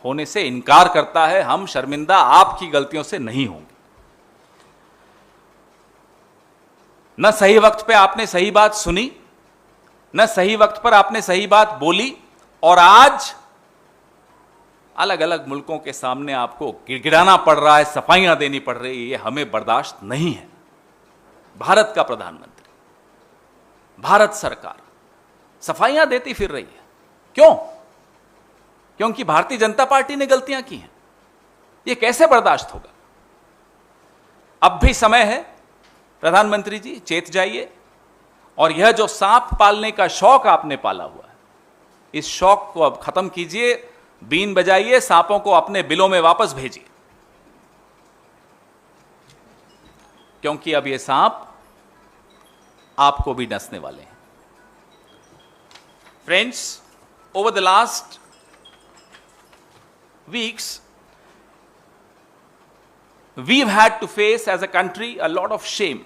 होने से इनकार करता है। हम शर्मिंदा आपकी गलतियों से नहीं होंगे। न सही वक्त पे आपने सही बात सुनी, न सही वक्त पर आपने सही बात बोली, और आज अलग अलग मुल्कों के सामने आपको गिड़गिड़ाना पड़ रहा है, सफाइयां देनी पड़ रही है। ये हमें बर्दाश्त नहीं है। भारत का प्रधानमंत्री, भारत सरकार सफाइयां देती फिर रही है। क्यों? क्योंकि भारतीय जनता पार्टी ने गलतियां की हैं। यह कैसे बर्दाश्त होगा? अब भी समय है, प्रधानमंत्री जी चेत जाइए, और यह जो सांप पालने का शौक आपने पाला हुआ है, इस शौक को अब खत्म कीजिए। बीन बजाइए, सांपों को अपने बिलों में वापस भेजिए, क्योंकि अब ये सांप आपको भी डसने वाले हैं। Friends, over the last weeks, we've had to face as a country a lot of shame.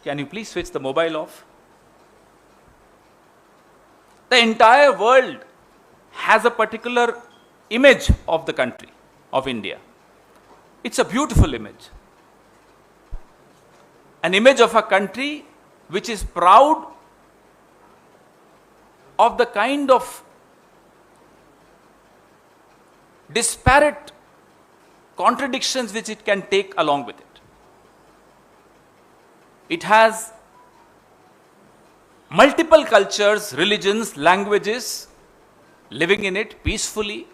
Can you please switch the mobile off? The entire world has a particular image of the country, of India. It's a beautiful image. An image of a country which is proud of the kind of disparate contradictions which it can take along with it. It has multiple cultures, religions, languages living in it peacefully,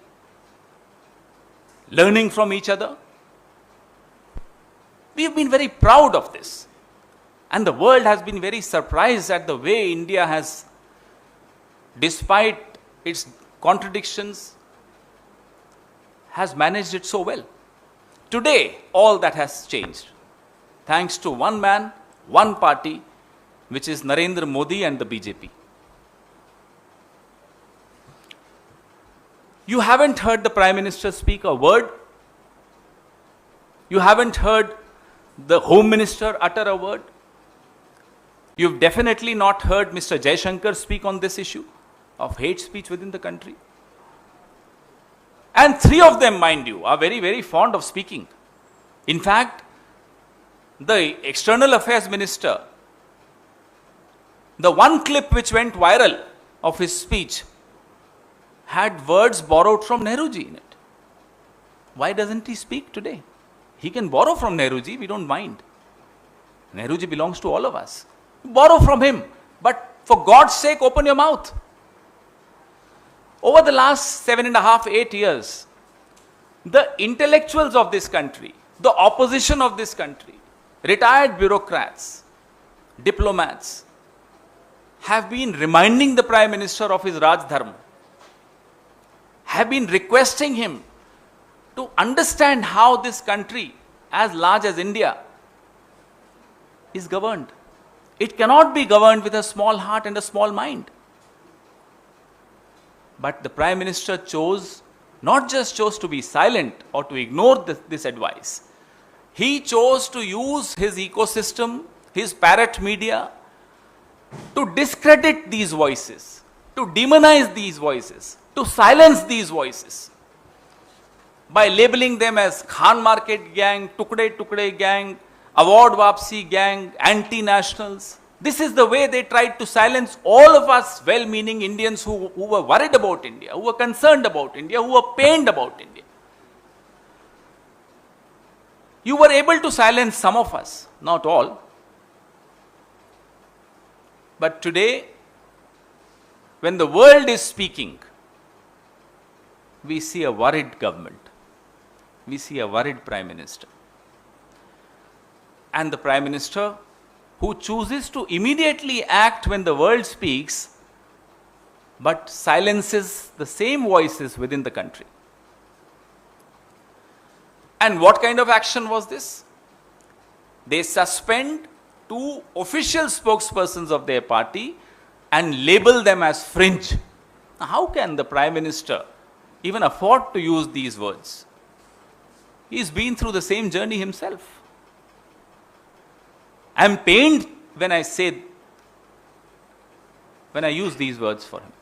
learning from each other. We've been very proud of this, and the world has been very surprised at the way India has, despite its contradictions, has managed it so well. Today, all that has changed, thanks to one man, one party, which is Narendra Modi and the BJP. You haven't heard the Prime Minister speak a word. You haven't heard the Home Minister utter a word. You've definitely not heard Mr. Jaishankar speak on this issue of hate speech within the country. And three of them, mind you, are very, very fond of speaking. In fact, the External Affairs Minister, the one clip which went viral of his speech had words borrowed from Nehruji in it. Why doesn't he speak today? He can borrow from Nehruji, we don't mind. Nehruji belongs to all of us. Borrow from him, but for God's sake, open your mouth. Over the last 7.5, 8 years, the intellectuals of this country, the opposition of this country, retired bureaucrats, diplomats, have been reminding the Prime Minister of his Raj Dharma, have been requesting him to understand how this country, as large as India, is governed. It cannot be governed with a small heart and a small mind. But the Prime Minister not just chose to be silent or to ignore this advice. He chose to use his ecosystem, his parrot media, to discredit these voices, to demonize these voices, to silence these voices, by labeling them as Khan Market Gang, Tukde Tukde Gang, Award Wapsi Gang, anti-nationals. This is the way they tried to silence all of us well-meaning Indians who were worried about India, who were concerned about India, who were pained about India. You were able to silence some of us, not all. But today, when the world is speaking, we see a worried government. We see a worried Prime Minister. And the Prime Minister who chooses to immediately act when the world speaks, but silences the same voices within the country. And what kind of action was this? They suspend 2 official spokespersons of their party and label them as fringe. Now, how can the Prime Minister even afford to use these words? He's been through the same journey himself. I'm pained when I use these words for him.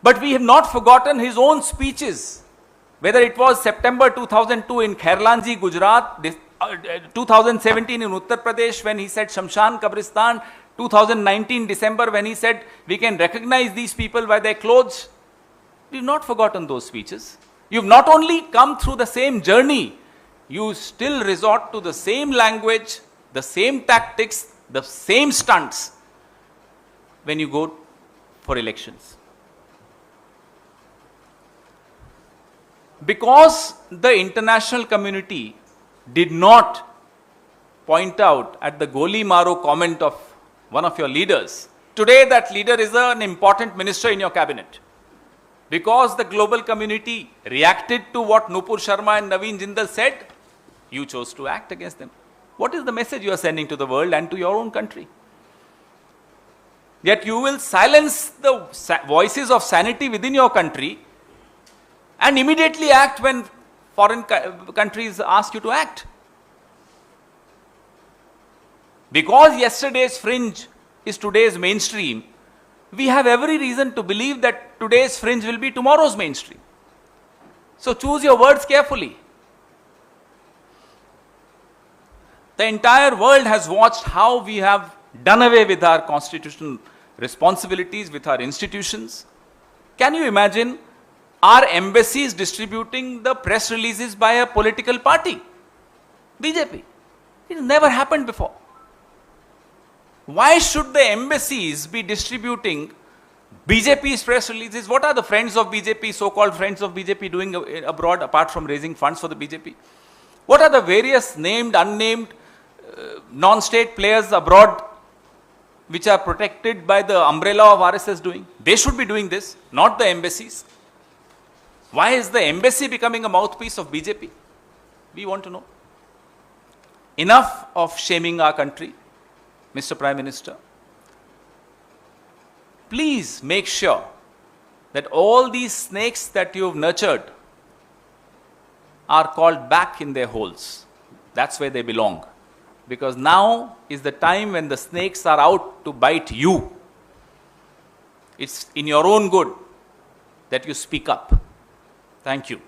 But we have not forgotten his own speeches, whether it was September 2002 in Khairlanji, Gujarat, 2017 in Uttar Pradesh when he said Shamshan Kabristan, 2019 December when he said we can recognize these people by their clothes. We have not forgotten those speeches. You have not only come through the same journey, you still resort to the same language, the same tactics, the same stunts when you go for elections. Because the international community did not point out at the Goli Maro comment of one of your leaders, today that leader is an important minister in your cabinet. Because the global community reacted to what Nupur Sharma and Naveen Jindal said, you chose to act against them. What is the message you are sending to the world and to your own country? Yet you will silence the voices of sanity within your country and immediately act when foreign countries ask you to act. Because yesterday's fringe is today's mainstream, we have every reason to believe that today's fringe will be tomorrow's mainstream. So choose your words carefully. The entire world has watched how we have done away with our constitutional responsibilities, with our institutions. Can you imagine our embassies distributing the press releases by a political party? BJP. It has never happened before. Why should the embassies be distributing BJP's press releases? What are the friends of BJP, so-called friends of BJP doing abroad apart from raising funds for the BJP? What are the various named, unnamed, non-state players abroad which are protected by the umbrella of RSS doing? They should be doing this, not the embassies. Why is the embassy becoming a mouthpiece of BJP? We want to know. Enough of shaming our country, Mr. Prime Minister. Please make sure that all these snakes that you have nurtured are called back in their holes. That's where they belong. Because now is the time when the snakes are out to bite you. It's in your own good that you speak up. Thank you.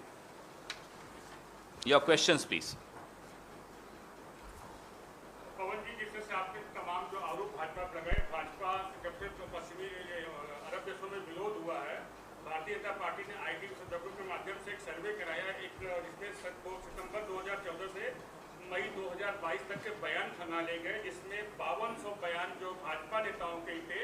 Your questions, please. मई 2022 तक के बयान खंगाले गए, जिसमें 5200 बयान जो भाजपा नेताओं के थे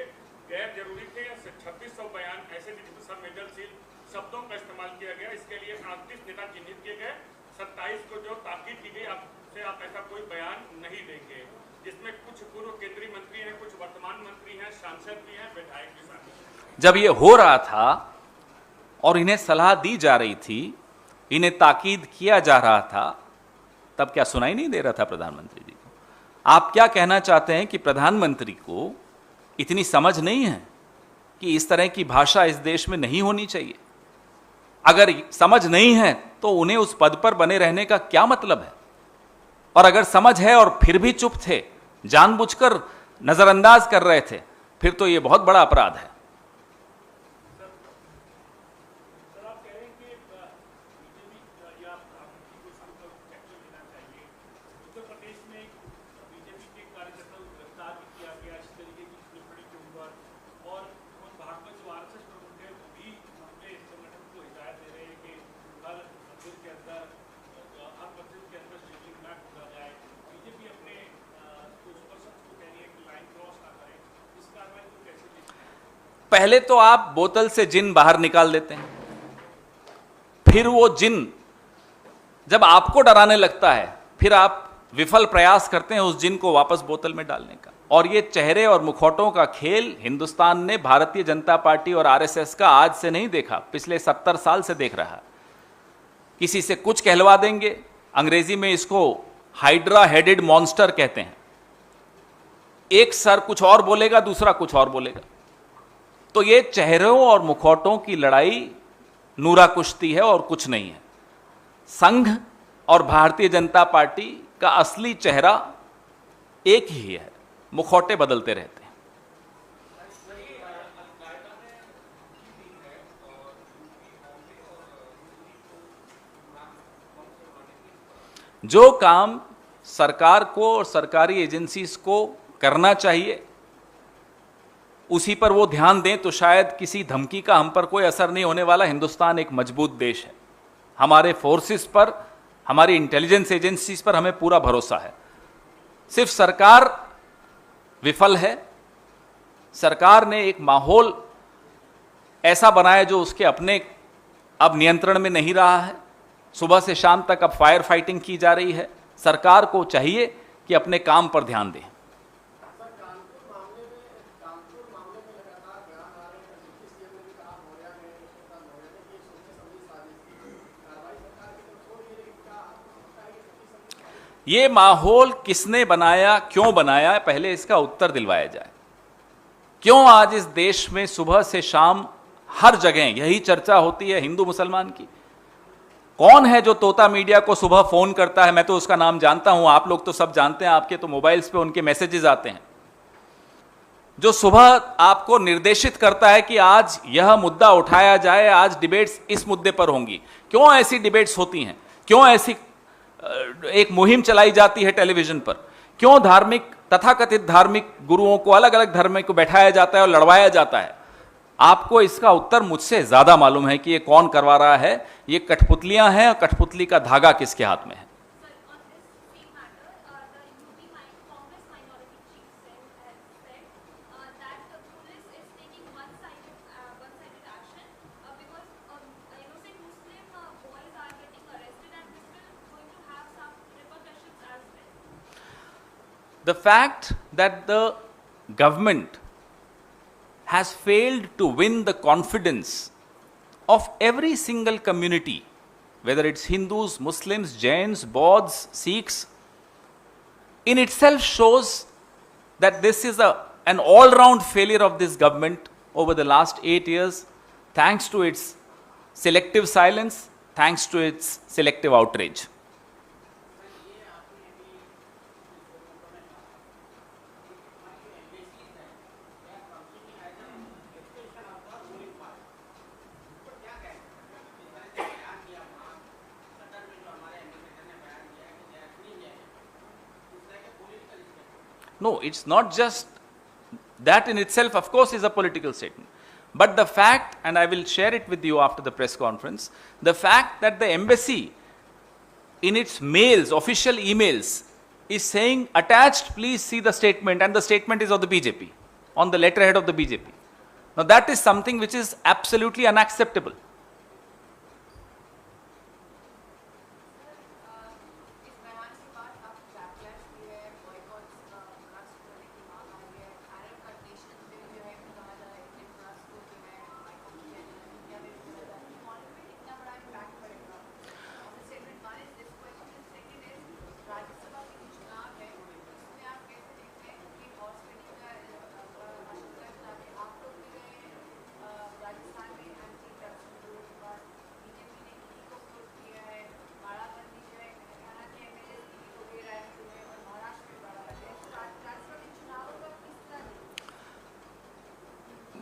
गैर जरूरी थे, 2600 बयान ऐसे जिसमें सब मेडलशील शब्दों का इस्तेमाल किया गया। इसके लिए 38 नेता चिन्हित किए गए। 27 को जो ताकीद की गई आपसे आप ऐसा कोई बयान नहीं देंगे, जिसमें कुछ पूर्व केंद्रीय मंत्री हैं, कुछ वर्तमान मंत्री हैं, सांसद भी हैं, विधायक भी शामिल। जब ये हो रहा था और इन्हें सलाह दी जा रही थी, इन्हें ताकीद किया जा रहा था, तब क्या सुनाई नहीं दे रहा था प्रधानमंत्री जी को? आप क्या कहना चाहते हैं कि प्रधानमंत्री को इतनी समझ नहीं है कि इस तरह की भाषा इस देश में नहीं होनी चाहिए? अगर समझ नहीं है तो उन्हें उस पद पर बने रहने का क्या मतलब है? और अगर समझ है और फिर भी चुप थे, जानबूझकर नजरअंदाज कर रहे थे, फिर तो यह बहुत बड़ा अपराध है। पहले तो आप बोतल से जिन बाहर निकाल देते हैं, फिर वो जिन जब आपको डराने लगता है, फिर आप विफल प्रयास करते हैं उस जिन को वापस बोतल में डालने का। और ये चेहरे और मुखौटों का खेल हिंदुस्तान ने भारतीय जनता पार्टी और आरएसएस का आज से नहीं देखा, पिछले 70 साल से देख रहा है। किसी से कुछ कहलवा देंगे, अंग्रेजी में इसको हाइड्रा हेडेड मॉन्स्टर कहते हैं। एक सर कुछ और बोलेगा, दूसरा कुछ और बोलेगा। तो ये चेहरों और मुखौटों की लड़ाई नूरा कुश्ती है और कुछ नहीं है। संघ और भारतीय जनता पार्टी का असली चेहरा एक ही है, मुखौटे बदलते रहते हैं। जो काम सरकार को और सरकारी एजेंसीज को करना चाहिए उसी पर वो ध्यान दें तो शायद किसी धमकी का हम पर कोई असर नहीं होने वाला। हिंदुस्तान एक मजबूत देश है, हमारे फोर्सेस पर, हमारी इंटेलिजेंस एजेंसीज पर हमें पूरा भरोसा है। सिर्फ सरकार विफल है। सरकार ने एक माहौल ऐसा बनाया जो उसके अपने अब नियंत्रण में नहीं रहा है। सुबह से शाम तक अब फायर फाइटिंग की जा रही है। सरकार को चाहिए कि अपने काम पर ध्यान दें। ये माहौल किसने बनाया, क्यों बनाया, पहले इसका उत्तर दिलवाया जाए। क्यों आज इस देश में सुबह से शाम हर जगह यही चर्चा होती है हिंदू मुसलमान की? कौन है जो तोता मीडिया को सुबह फोन करता है? मैं तो उसका नाम जानता हूं, आप लोग तो सब जानते हैं, आपके तो मोबाइल्स पे उनके मैसेजेस आते हैं, जो सुबह आपको निर्देशित करता है कि आज यह मुद्दा उठाया जाए, आज डिबेट्स इस मुद्दे पर होंगी। क्यों ऐसी डिबेट्स होती हैं? क्यों ऐसी एक मुहिम चलाई जाती है टेलीविजन पर? क्यों धार्मिक, तथाकथित धार्मिक गुरुओं को, अलग अलग धर्म को बैठाया जाता है और लड़वाया जाता है? आपको इसका उत्तर मुझसे ज्यादा मालूम है कि ये कौन करवा रहा है। ये कठपुतलियां हैं, और कठपुतली का धागा किसके हाथ में है? The fact that the government has failed to win the confidence of every single community, whether it's Hindus, Muslims, Jains, Bauds, Sikhs, in itself shows that this is an all-round failure of this government over the last 8 years, thanks to its selective silence, thanks to its selective outrage. No, it's not just that in itself, of course, is a political statement. But the fact, and I will share it with you after the press conference, the fact that the embassy in its mails, official emails, is saying, attached, please see the statement, and the statement is of the BJP, on the letterhead of the BJP. Now that is something which is absolutely unacceptable.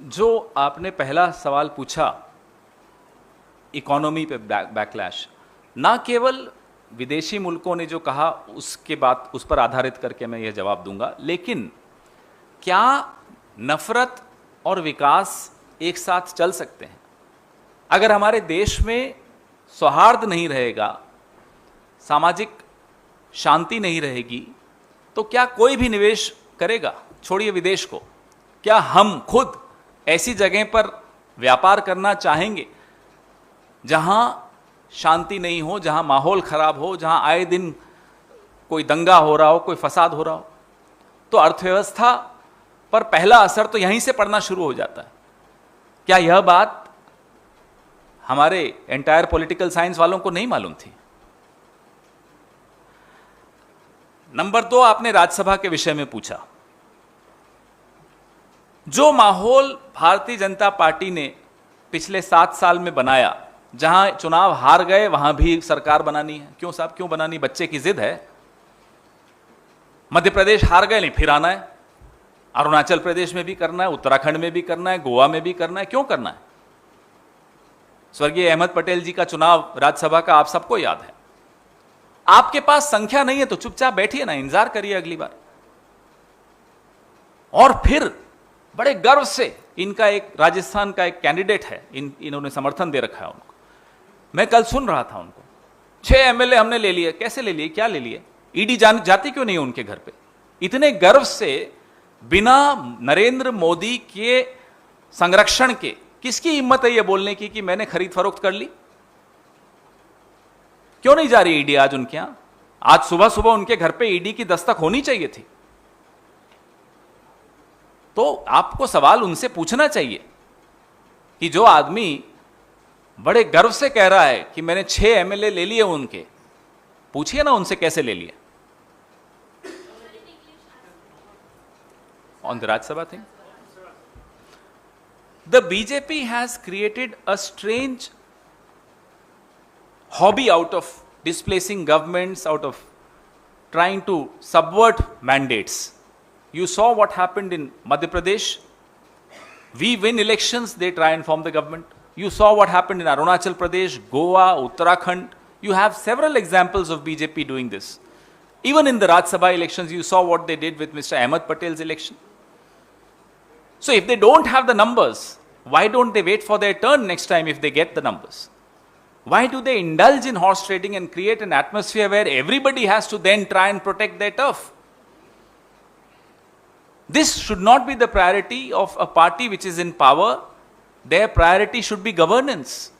जो आपने पहला सवाल पूछा, economy पे backlash, ना केवल विदेशी मुल्कों ने जो कहा उसके बाद उस पर आधारित करके मैं यह जवाब दूंगा, लेकिन क्या नफरत और विकास एक साथ चल सकते हैं? अगर हमारे देश में सौहार्द नहीं रहेगा, सामाजिक शांति नहीं रहेगी, तो क्या कोई भी निवेश करेगा? छोड़िए विदेश को, क्या हम खुद ऐसी जगह पर व्यापार करना चाहेंगे जहां शांति नहीं हो, जहां माहौल खराब हो, जहां आए दिन कोई दंगा हो रहा हो, कोई फसाद हो रहा हो? तो अर्थव्यवस्था पर पहला असर तो यहीं से पड़ना शुरू हो जाता है। क्या यह बात हमारे एंटायर पॉलिटिकल साइंस वालों को नहीं मालूम थी? नंबर 2, आपने राज्यसभा के विषय में पूछा। जो माहौल भारतीय जनता पार्टी ने पिछले 7 साल में बनाया, जहां चुनाव हार गए वहां भी सरकार बनानी है। क्यों साहब, क्यों बनानी? बच्चे की जिद है। मध्य प्रदेश हार गए, नहीं फिर आना है। अरुणाचल प्रदेश में भी करना है, उत्तराखंड में भी करना है, गोवा में भी करना है। क्यों करना है? स्वर्गीय अहमद पटेल जी का चुनाव राज्यसभा का आप सबको याद है। आपके पास संख्या नहीं है तो चुपचाप बैठिए ना, इंतजार करिए अगली बार। और फिर बड़े गर्व से इनका एक राजस्थान का एक कैंडिडेट है, इन्होंने समर्थन दे रखा है उनको। मैं कल सुन रहा था उनको, 6 एमएलए हमने ले लिए। कैसे ले लिए, क्या ले लिए? ईडी जाती क्यों नहीं है उनके घर पे? इतने गर्व से, बिना नरेंद्र मोदी के संरक्षण के किसकी हिम्मत है यह बोलने की कि मैंने खरीद फरोख्त कर ली? क्यों नहीं जा रही ईडी आज उनके यहां? आज सुबह सुबह उनके घर पे ईडी की दस्तक होनी चाहिए थी। तो आपको सवाल उनसे पूछना चाहिए कि जो आदमी बड़े गर्व से कह रहा है कि मैंने 6 एमएलए ले लिए उनके, पूछिए ना उनसे कैसे ले लिए। On the Rajya Sabha thing, the BJP has created a strange hobby out of displacing governments, out of trying to subvert mandates. You saw what happened in Madhya Pradesh. We win elections, they try and form the government. You saw what happened in Arunachal Pradesh, Goa, Uttarakhand. You have several examples of BJP doing this. Even in the Rajya Sabha elections, you saw what they did with Mr. Ahmed Patel's election. So if they don't have the numbers, why don't they wait for their turn next time if they get the numbers? Why do they indulge in horse trading and create an atmosphere where everybody has to then try and protect their turf? This should not be the priority of a party which is in power. Their priority should be governance.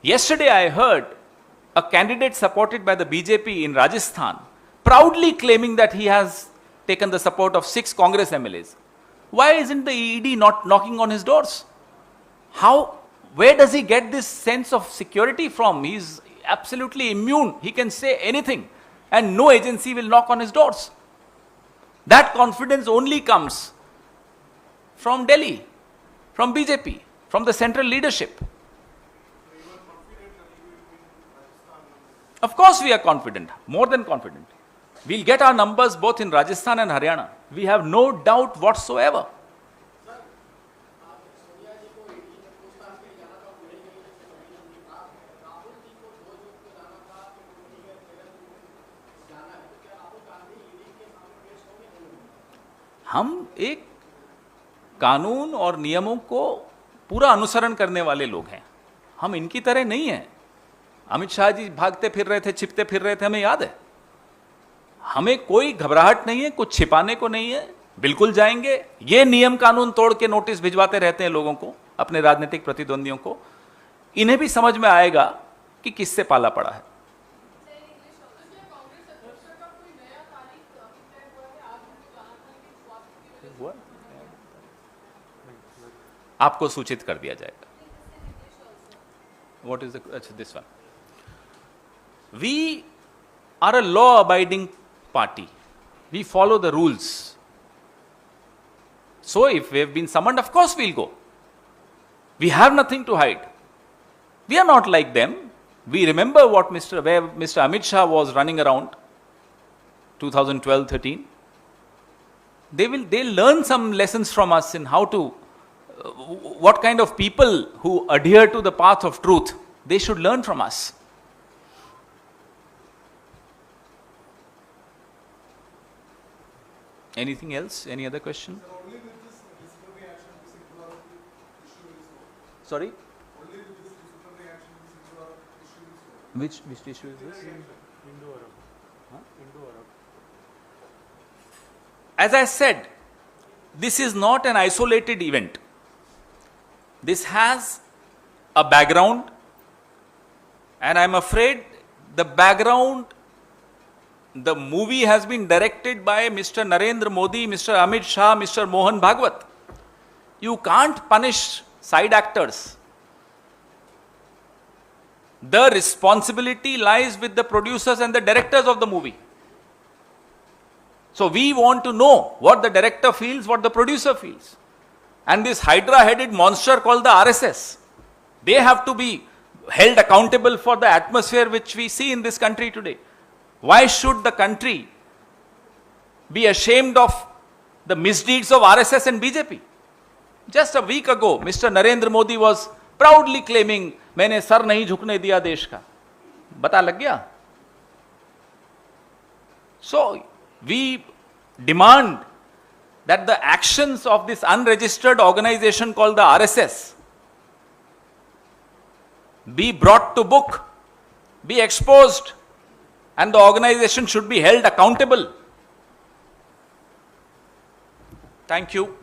Yesterday I heard a candidate supported by the BJP in Rajasthan proudly claiming that he has taken the support of 6 Congress MLAs. Why isn't the ED not knocking on his doors? Where does he get this sense of security from? He's absolutely immune. He can say anything and no agency will knock on his doors. That confidence only comes from Delhi, from BJP, from the central leadership. Of course we are confident, more than confident. We'll get our numbers both in Rajasthan and Haryana. We have no doubt whatsoever. हम एक कानून और नियमों को पूरा अनुसरण करने वाले लोग हैं, हम इनकी तरह नहीं हैं। अमित शाह जी भागते फिर रहे थे, छिपते फिर रहे थे, हमें याद है। हमें कोई घबराहट नहीं है, कुछ छिपाने को नहीं है, बिल्कुल जाएंगे। ये नियम कानून तोड़ के नोटिस भिजवाते रहते हैं लोगों को, अपने राजनीतिक प्रतिद्वंदियों को। इन्हें भी समझ में आएगा कि किससे पाला पड़ा है। आपको सूचित कर दिया जाएगा। What is this one? We are a law-abiding party. We follow the rules. So if we have been summoned, of course we'll go. We have nothing to hide. We are not like them. We remember where Mr. Amit Shah was running around 2012-13. They'll learn some lessons from us in how to, what kind of people who adhere to the path of truth, they should learn from us. Anything else? Any other question? Only with this disciplinary action, this issue is over. Sorry? Only with this disciplinary action, this issue is over. Which issue is this? As I said, this is not an isolated event. This has a background, and I'm afraid the background, the movie has been directed by Mr. Narendra Modi, Mr. Amit Shah, Mr. Mohan Bhagwat. You can't punish side actors. The responsibility lies with the producers and the directors of the movie. So we want to know what the director feels, what the producer feels. And this hydra-headed monster called the RSS, they have to be held accountable for the atmosphere which we see in this country today. Why should the country be ashamed of the misdeeds of RSS and BJP? Just a week ago, Mr. Narendra Modi was proudly claiming, मैंने sir नहीं झुकने दिया देश का. बता लग गया? So we demand that the actions of this unregistered organization called the RSS be brought to book, be exposed, and the organization should be held accountable. Thank you.